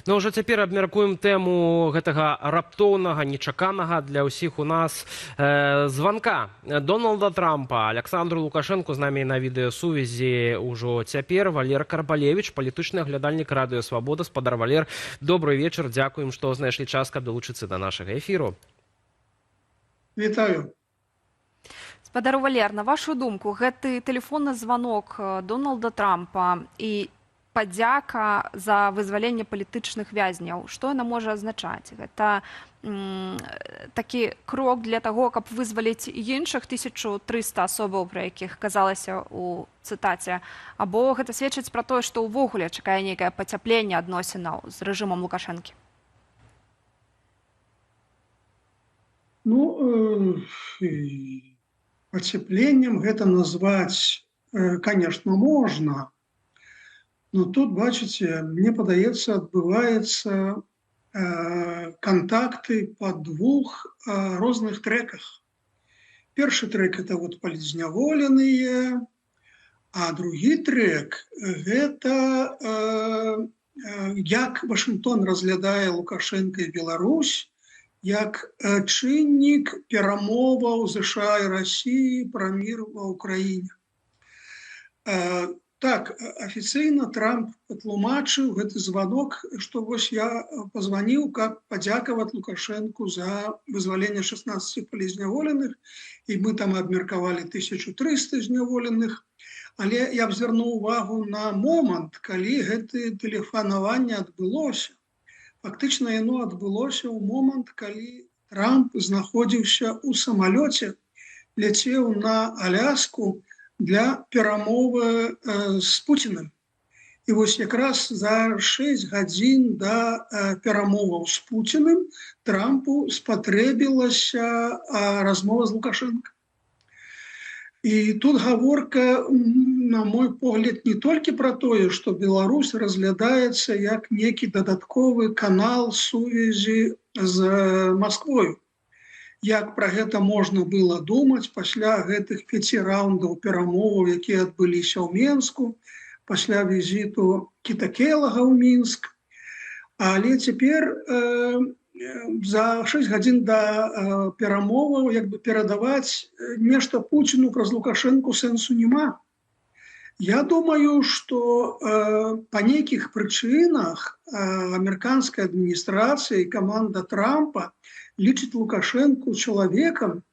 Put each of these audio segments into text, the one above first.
Ну, ўжо цяпер абмяркуем тэму гэтага раптоўнага, нечаканага для ўсіх у нас званка Дональда Трампа Александру Лукашэнку. З намі на відэасувязі ўжо цяпер Валер Карпалевіч, палітычны аглядальнік радыё Свабода. Спадар Валер, добрый вечар, дзякуем, што знайшлі час, каб далучыцца да нашага эфіру. Вітаю. Спадар Валер, на вашу думку, гэты тэлефонны званок Дональда Трампа і падзяка за вызваленне палітычных вязняў, што яна можа азначаць? Гэта такі крок для таго, каб вызваліць іншых 1300 асобаў, пра якіх казалася ў цытаце, або гэта сведчыць пра тое, што ўвогуле чакае нейкае пацяпленне адносінаў з рэжымам Лукашэнкі? Ну, пацяпленнем гэта назваць, конечно, можна. Но тут, бачыце, мне падаецца, адбываюцца контакты па двух розных трэках. Першы трэк – это вот палітзняволеныя, а другі трэк – гэта як Вашынгтон разглядае Лукашэнка і Беларусь, як чыннік перамоваў ЗША і Расіі пра мір ва ўкраіне. Так, афіцыйна Трамп патлумачыў гэты званок, што вось я пазваніў, каб падзякаваць Лукашэнку за вызваленне 16 палізняволеных, і мы там абмеркавалі 1300 зняволеных. Але я б звярнуў увагу на момант, калі гэта тэлефанаванне адбылося. Фактычна яно адбылося ў момант, калі Трамп знаходзіўся ў самалёце, ляцеў на Аляску для перамовы з Пуцінам. І вось якраз за 6 гадзін да перамоваў з Пуцінам Трампу спатрэбілася размова з Лукашэнкам. І тут гаворка, на мой погляд, не толькі пра тое, што Беларусь разглядаецца як некі дадатковы канал сувязі з Масквою. Як пра гэта можна было думаць пасля гэтых 5 раундаў перамоваў, якія адбыліся ў Менску, пасля візіту Кіта Келага ў Мінск. Але цяпер за 6 гадзін да перамоваў перадаваць нешта Пуціну праз Лукашэнку сэнсу няма. Я думаю, што па нейкіх прычынах амерыканская адміністрацыя і каманда Трампа лічыць Лукашэнку чалавекам,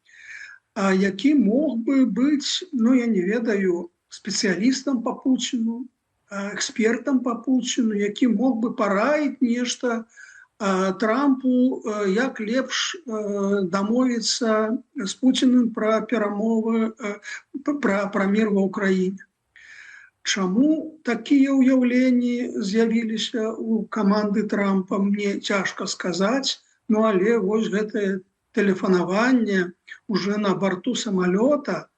які мог бы быць, ну я не ведаю, спецыялістам па Пуціну, экспертам па Пуціну, які мог бы параіць нешта Трампу, як лепш дамовіцца з Пуцінам пра перамовы, пра мір ва ўкраіне. Чаму такія ўяўленні з'явіліся ў каманды Трампа, мне цяжка сказаць. Ну, але вось гэтае тэлефанаванне уже на борту самалёта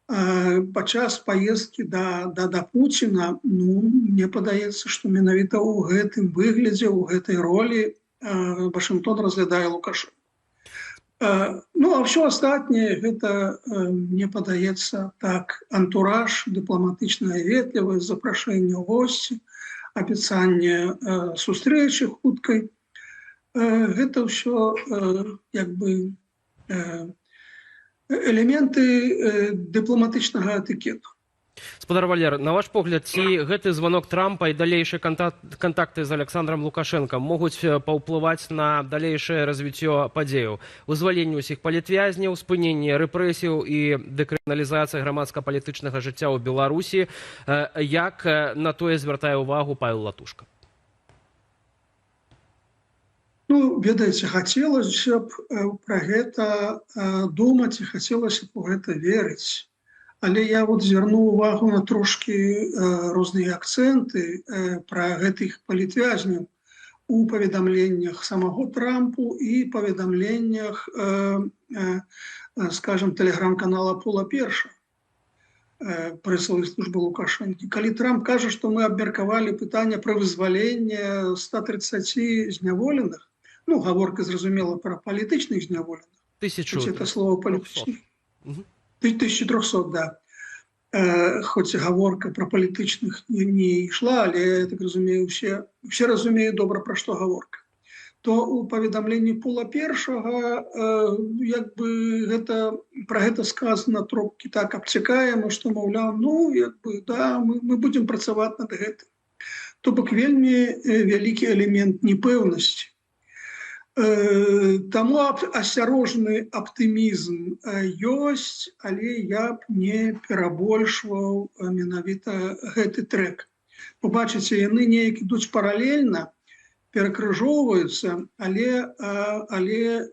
падчас паездкі да Пуціна, ну, мне падаецца, што менавіта ў гэтым выглядзе, ў гэтай ролі Вашынгтон разглядае Лукашэнка. Ну, а ўсё астатняе гэта, мне падаецца, так, антураж, дыпламатычная ветлівасць, запрашэнне ў госці, абяцанне сустрэчы хуткай. Гэта ўсё як бы элементы дыпламатычнага этыкету. Спадар Валер, на ваш погляд, ці гэты званок Трампа і далейшыя кантакты з Александром Лукашэнкам могуць паўплываць на далейшае развіццё падзеяў? Вызваленне ўсіх палітвязняў, спыненне рэпрэсіяў і дэкрыміналізацыя грамадска-палітычнага жыцця ў Беларусі. Як на тое звяртае ўвагу Павел Латушка? Ну, ведаеце, хацелася б пра гэта думаць і хацелася б у гэта верыць. Але я вот звярнуў увагу на трошкі розныя акцэнты пра гэтых палітвязняў у паведамленнях самого Трампу і паведамленнях, скажем, тэлеграм-канала Пола Перша, прэсавай службы Лукашэнкі. Калі Трамп кажа, што мы абмеркавалі пытанне пра вызваленне 130 зняволеных, ну, гаворка, зразумела, пра палітычных зняволеных. 1300. Это слово палітычных. 1300, да. хоць гаворка пра палітычных не ішла, але я так разумею, все разумеюць добра, пра што гаворка. То у паведамленні пула першага як бы пра гэта сказана трошкі так абцякаема, што маўляў, ну як бы да, мы будзем працаваць над гэтым. То бок вельмі вялікі элемент непэўнасці. Таму асцярожны аптымізм ёсць, але я б не перабольшваў менавіта гэты трэк. Побачыце, яны неяк ідуць паралельна, перакрыжоўваюцца, але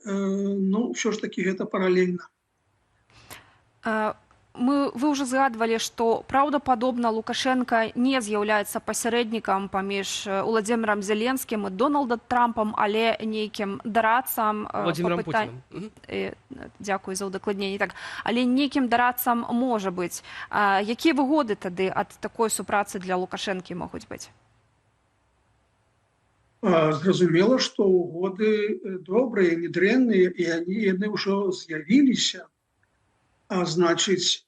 ну, ўсё ж такі гэта паралельна. Вы ўжо згадвалі, што праўдападобна Лукашенка не з'яўляецца пасярэднікам паміж Уладзімірам Зеленскім і Дональдам Трампам, але нейкім дарадцам Владимиром Путиным. Дзякую за ўдакладненне. Так, але нейкім дарадцам можа быць. Якія выгоды тады ад такой супрацы для Лукашэнкі могуць быць? Зразумела, што угоды добрыя, не дрэнныя, і яны ўжо з'явіліся. Значыць,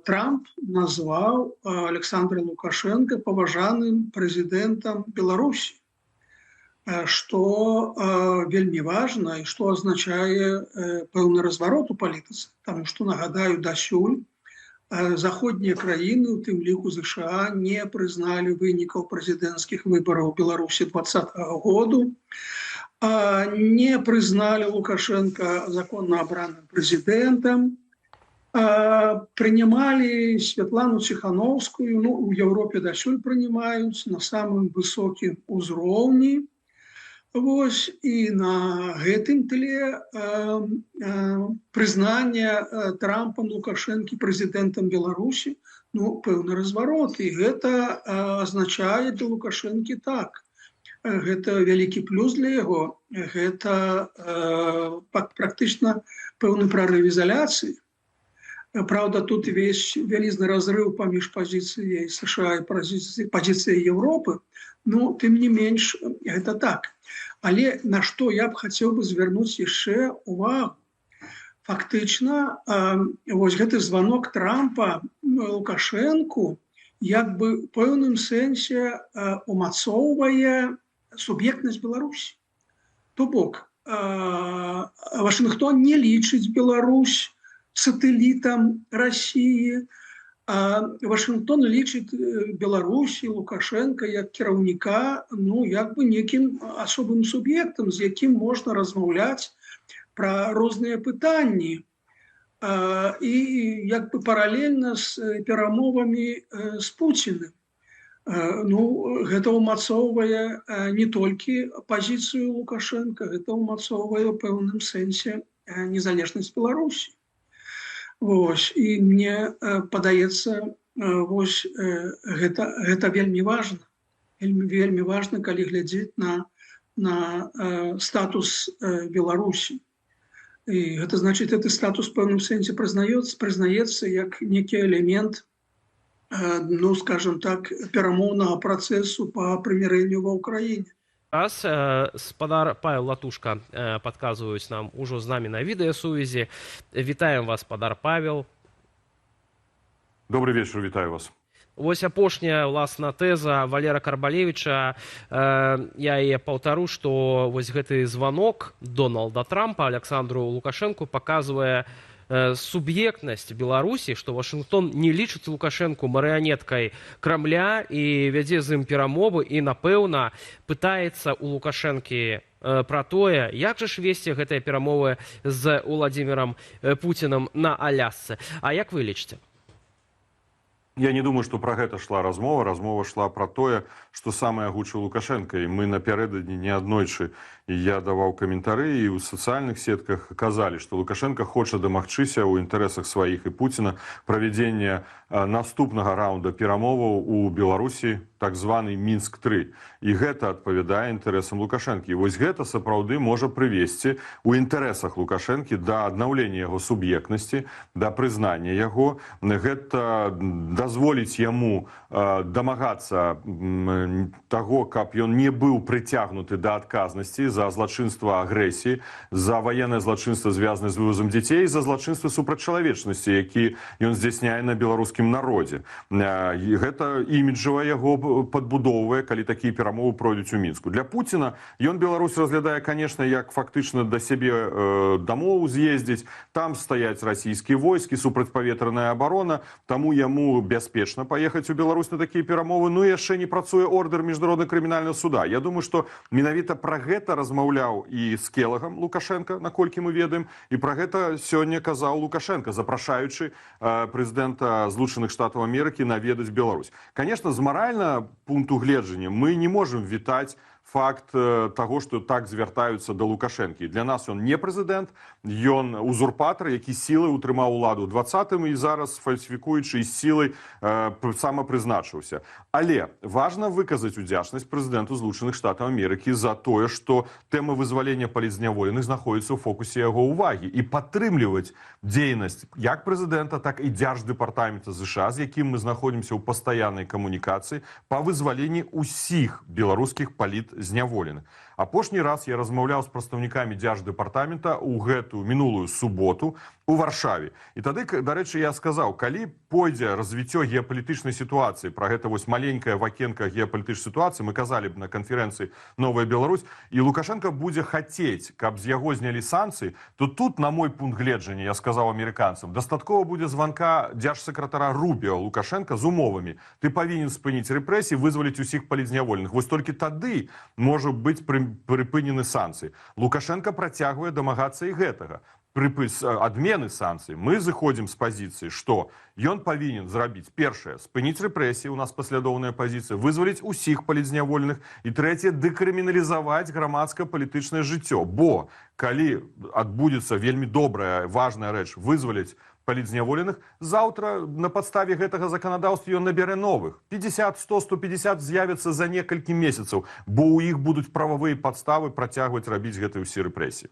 Трамп назваў Александра Лукашенка паважаным прэзідэнтам Беларусі, што вельмі важна і што азначае пэўны разварот у палітыцы. Таму што, нагадаю, дасюль заходнія краіны, у тым ліку США, не прызналі вынікаў прэзідэнцкіх выбараў у Беларусі 2020 году, не прызналі Лукашенка законна абраным прэзідэнтам, принимали Светлану Тихановскую, ну, в Европе дасюль принимают на самым высоким узроўні. Вось, и на гэтым тле признание Трампом Лукашенко президентом Беларуси, ну, пэўны разворот. И это означает для Лукашенко так. Это вялікі плюс для яго. Это практично пэўны прорыв изоляции. Правда, тут весь вялізны разрыв паміж пазіцыяй США і пазіцыяй Европы, но тым не менш гэта так. Але на што я б хацеў бы звярнуць яшчэ увагу. Фактычна, вось гэты званок Трампа Лукашэнку як бы ў пэўным сэнсе умацоўвае суб'ектнасць Беларусі. То бок, Вашынгтон не лічыць Беларусь сателлитом России, а Вашингтон лічыць Беларусі, Лукашенко як кіраўніка, ну, як бы некім асобым суб'ектам, з якім можна размаўляць пра розныя пытанні. І як бы паралельна з перамовамі з Пуціным. Ну, гэта ўмацоўвае не толькі пазіцыю Лукашенка, гэта ўмацоўвае ў пэўным сэнсе незалежнасць Беларусі. Вось, і мне падаецца, вось, гэта вельмі важна. Вельмі важна, калі глядзець на статус Беларусі. І гэта значыць, гэты статус в пэўным сэнсе прызнаецца як некі элемент, ну, скажем так, перамоўнага працэсу па прымірэнню ва ўкраіне. Раз спадар Павел Латушка подказываюць нам ужо з намі на відэасувязі. Вітаем вас, спадар Павел. Добрый вечер, вітаю вас. Вось апошняя, власна, тэза Валера Карбалевіча. Я яе паўтару, што вось гэты званок Дональда Трампа Александру Лукашенку паказвае суб'ектнасць Беларусі, што Вашынгтон не лічыць Лукашэнку марыянеткай Крамля і вядзе з ім перамовы і, напэўна, пытаецца у Лукашэнкі пра тое, як жа ж весці гэтыя перамовы з Уладзімірам Пуцінам на Алясцы. А як вы лічыце? Я не думаю, што пра гэта шла размова. Размова шла пра тое, што самае агучыў Лукашенка. І мы напярэдадні неаднойчы, і я даваў каментары, і ў сацыяльных сетках казалі, што Лукашенка хоча дамагчыся ў інтарэсах сваіх і Пуціна правядзення наступнага раунда перамоваў у Беларусі так званы Мінск-3. І гэта адпавядае інтарэсам Лукашэнкі. І вось гэта сапраўды можа прывесці у інтарэсах Лукашэнкі да аднаўлення яго суб'ектнасці, да прызнання яго. Гэта дазволіць яму дамагацца таго, каб ён не быў прыцягнуты да адказнасці за злачынства агрэсіі, за ваеннае злачынства, звязанае з вывозам дзяцей, за злачынства супраць чалавечнасці, які ён здзяйсняе на беларускім народзе. І гэта іміджава яго падбудоўвае, калі такія перамовы пройдуць у Мінску. Для Пуціна ён Беларусь разглядае, канешне, як фактычна да сябе дамоў з'ездзіць. Там стаяць расійскія войскі, супрацьпаветраная абарона, таму яму бяспечна паехаць у Беларусь на такія перамовы. Ну, яшчэ не працуе ордэр міжнароднага крымінальнага суда. Я думаю, што менавіта пра гэта размаўляў і з Келагам Лукашенка, наколькі мы ведаем, і пра гэта сёння казаў Лукашенка, запрашаючы прэзідэнта Злучаных Штатаў Амерыкі наведаць Беларусь. Конечно, з маральнага пункту гледжання мы не можам вітаць факт таго, што так звяртаюцца да Лукашэнкі. Для нас ён не прэзідэнт, ён узурпатар, які сілай утрымаў уладу ў 20-м і зараз, фальсіфікуючы, з сілай самапрызначыўся. Але важна выказаць удзячнасць прэзідэнту Злучаных Штатаў Амерыкі за тое, што тэма вызвалення палітзняволеных знаходзіцца ў фокусе яго ўвагі і падтрымліваць дзейнасць як прэзідэнта, так і дзярждэпартамента США, з якім мы знаходзімся ў пастаяннай камунікацыі па вызваленні ўсіх беларускіх палітзняволеных. Апошні раз я размаўляў з прадстаўнікамі дзярждэпартамента ў гэтую мінулую суботу у Варшаве. І тады, дарэчы, я сказаў, калі пойдзе развіццё геапалітычнай сітуацыі, пра гэта вось маленькая вакенка геапалітычнай сітуацыі, мы казалі б на канферэнцыі «Новая Беларусь», і Лукашенко будзе хацець, каб з яго знялі санкцыі, то тут, на мой пункт гледжання, я сказаў амерыканцам, дастаткова будзе званка дзяржсакратара Рубіо Лукашенка з умовамі. Ты павінен спыніць рэпрэсіі, вызваліць усіх палітзняволеных. Вось толькі тады можа быць прыпынены санкцыі. Лукашенко працягвае дамагацца і гэтага. Адмены санкцый. Мы зыходзім з пазіцыі, што ён павінен зрабіць першае, спыніць рэпрэсіі, у нас паслядоўная пазіцыя, вызваліць усіх палітзняволеных, і трэцяе, дэкрыміналізаваць грамадска-палітычнае жыццё. Бо калі адбудзецца вельмі добрая, важная рэч, вызваліць палітзняволеных, заўтра на падставе гэтага заканадаўства ён набярэ новых. 50, 100, 150 з'явяцца за некалькі месяцаў, бо ў іх будуць прававыя падставы працягваць рабіць гэтыя ўсе рэпрэсіі.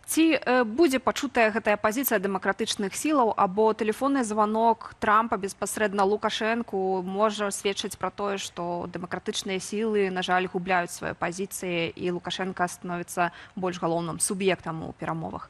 Ці будзе пачутая гэтая пазіцыя дэмакратычных сілаў, або тэлефонны званок Трампа беспасрэдна Лукашэнку можа сведчыць пра тое, што дэмакратычныя сілы, на жаль, губляюць свае пазіцыі, і Лукашенка становіцца больш галоўным суб'ектам у перамовах?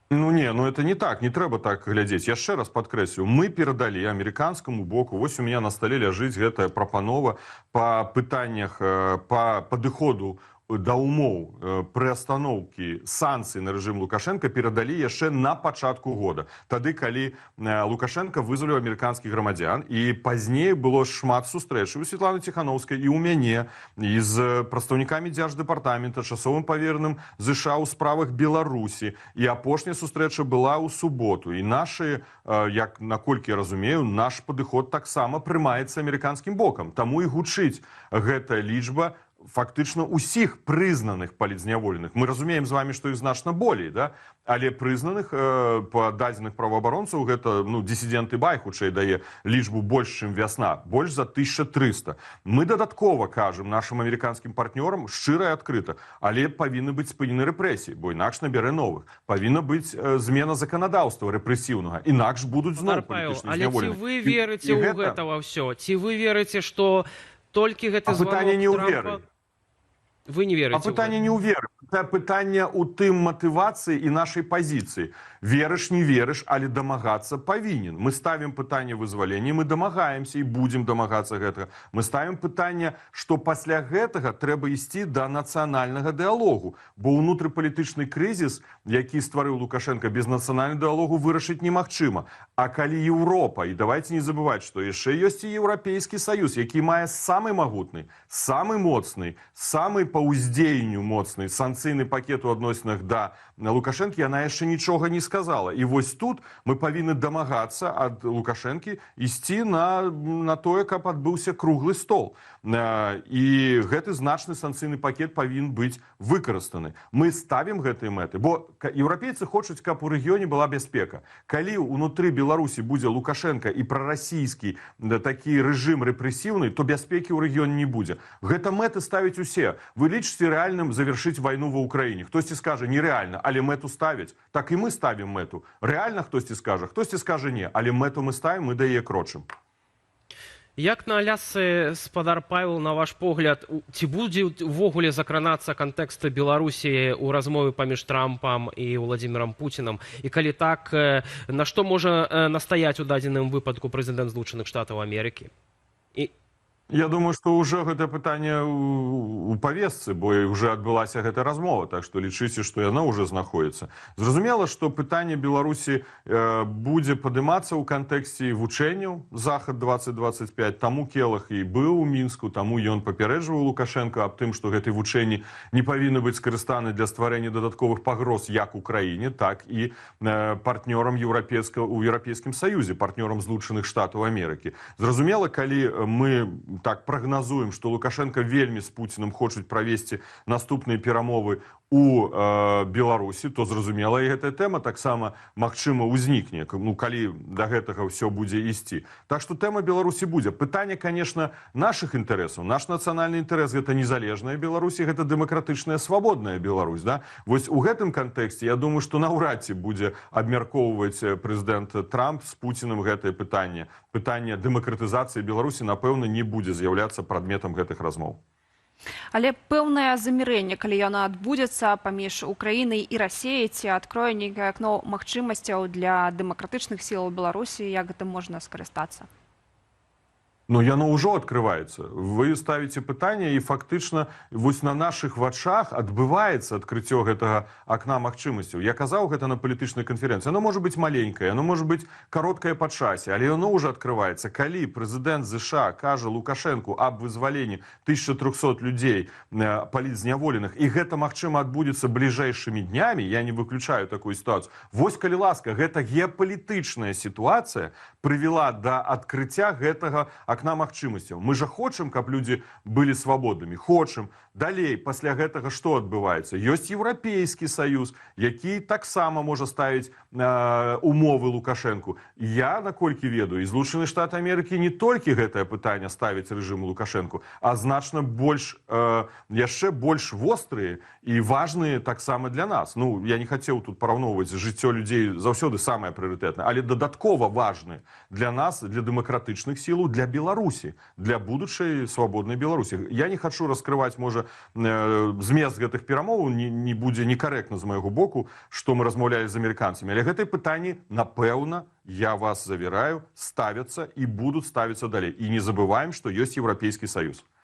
Ну это не так, не трэба так глядзець. Яшчэ раз падкрэслю, мы перадалі амерыканскаму боку, вось у меня на стале ляжыць гэтая прапанова па пытаннях, па падыходу да умоў прыастаноўкі санкцый на рэжым Лукашенка перадалі яшчэ на пачатку года. Тады, калі Лукашенка вызваліў амерыканскіх грамадзян, і пазней было шмат сустрэчаў у Светланы Ціханаўскай і ў мяне, і з прадстаўнікамі дзярждэпартамента, часовым павераным ЗША ў справах Беларусі. І апошняя сустрэча была ў суботу. І нашы, як наколькі я разумею, наш падыход таксама прымаецца амерыканскім бокам. Таму і гучыць гэтая лічба фактычна ўсіх прызнаных палітзняволеных. Мы разумеем з вами, што іх значна болей, да? Але прызнаных па дадзеных праваабаронцаў гэта дысідэнты Бай, хутчэй, дае лічбу больш, чым вясна, больш за 1300. Мы дадаткова кажам нашым амерыканскім партнёрам шчыра і адкрыта, але павінны быць спынены рэпрэсіі, бо інакш набярэ новых. Павінна быць змена заканадаўства рэпрэсіўнага, інакш будуць зноў палітычныя зняволеныя. Але ці вы верыце ў гэта ва ўсё? Ці вы верыце, што толькі гэты званок Трампа... Вы не верыце? А пытанне не ў веры. Пытанне ў тым матывацыі і нашай пазіцыі. Верыш, не верыш, але дамагацца павінен. Мы ставім пытанне вызвалення, мы дамагаемся і будзем дамагацца гэтага. Мы ставім пытанне, што пасля гэтага трэба ісці да нацыянальнага дыалогу, бо ўнутрыпалітычны крызіс, які стварыў Лукашенка, без нацыянальнага дыалогу вырашыць немагчыма. А калі Еўропа, і давайте не забываць, што яшчэ ёсць і Еўрапейскі саюз, які мае самы магутны, самы моцны, самы па ўздзеянню моцны санкцыйны пакет у адносінах да Лукашэнкі, яна яшчэ нічога не сказала. І вось тут мы павінны дамагацца ад Лукашэнкі ісці на тое, каб адбыўся круглы стол. і гэты значны санкцыйны пакет павінен быць выкарыстаны. Мы ставім гэтыя мэты, бо еўрапейцы хочуць, каб у рэгіёне была бяспека. Калі ўнутры Беларусі будзе Лукашенко і прарасійскі такі рэжым рэпрэсіўны, то бяспекі ў рэгіёне не будзе. Гэта мэты ставяць усе. Вы лічыце рэальным завяршыць вайну ва ўкраіне. Хтосьці скажа нерэальна, але мэту ставяць. Так і мы ставім мэту. Рэальна хтосьці скажа не, але мэту мы ставім, мы да яе крочым. Як на Алясцы, спадар Павел, на ваш погляд, ці будзе ўвогуле закранацца кантэкст Беларусі ў размове паміж Трампам і Владзімірам Пуцінам? І калі так, на што можа настаяць у дадзеным выпадку прэзідэнт Злучаных Штатаў Амерыкі? Я думаю, што ўжо гэта пытанне ў павестцы, бо ўжо адбылася гэта размова, так што лічыце, што яна ўжо знаходзіцца. Зразумела, што пытанне Беларусі будзе падымацца ў кантэксце вучэнняў Захад 2025, таму Келах і быў у Мінску, таму ён папярэджваў Лукашенка аб тым, што гэтыя вучэнні не павінны быць скарыстаны для стварэння дадатковых пагроз як Украіне, так і партнёрам у Еўрапейскім Саюзе, партнёрам Злучаных Штатаў Амерыкі. Зразумела, калі мы так прагназуем, што Лукашенко вельмі з Пуцінам хочуць правесці наступныя перамовы у Беларусі, то зразумела, і гэтая тэма таксама магчыма ўзнікне, калі да гэтага ўсё будзе ісці. Так што тэма Беларусі будзе. Пытанне, конечно, нашых інтарэсаў. Наш нацыянальны інтарэс — гэта незалежная Беларусь, і гэта дэмакратычная свабодная Беларусь. Да? Вось у гэтым кантэксце, я думаю, што наўрад ці будзе абмяркоўваць прэзідэнт Трамп з Пуцінам гэтае пытанне. Пытанне дэмакратызацыі Беларусі, напэўна, не будзе з'яўляцца прадметам гэтых размоў. Але пэўнае замірэнне, калі яно адбудзецца паміж Украінай і Расіяй, ці адкрое нейкае акно магчымасцяў для дэмакратычных сілаў Беларусі, як гэтым можна скарыстацца? Но яно ўжо адкрываецца. Вы ставіце пытанне, і фактычна вось на нашых вачах адбываецца адкрыццё гэтага акна магчымасцяў. Я казаў гэта на палітычнай канферэнцыі. Яно можа быць маленькае, яно можа быць кароткае па часе, але яно ўжо адкрываецца. Калі прэзідэнт ЗША кажа Лукашэнку аб вызваленні 1300 людзей палітзняволеных, і гэта, магчыма, адбудзецца бліжэйшымі днямі, я не выключаю такую сітуацыю. Вось, калі ласка, гэта геапалітычная сітуацыя прывяла да адкрыцця гэтага акна магчымасцяў. Мы жа хочам, каб людзі былі свабоднымі. Хочам. Далей, пасля гэтага што адбываецца? Ёсць Еўрапейскі Саюз, які таксама можа ставіць умовы Лукашэнку. Я, наколькі ведаю, і Злучаныя Штаты Амерыкі не толькі гэтае пытанне ставіць рэжыму Лукашэнку, а значна больш, яшчэ больш вострыя і важныя таксама для нас. Ну, я не хацеў тут параўноўваць жыццё людзей, заўсёды самае прыярытэтнае, але дадаткова важны для нас, для дэмакратычных сілаў, для Беларусі, для будучай свабоднай Беларусі. Я не хачу раскрываць, можа, змест гэтых перамоваў, не будзе некарэктна з майго боку, што мы размаўлялі з амерыканцамі. Але гэтыя пытанні, напэўна, я вас завяраю, ставяцца і будуць ставіцца далей. І не забываем, што ёсць Еўрапейскі Саюз.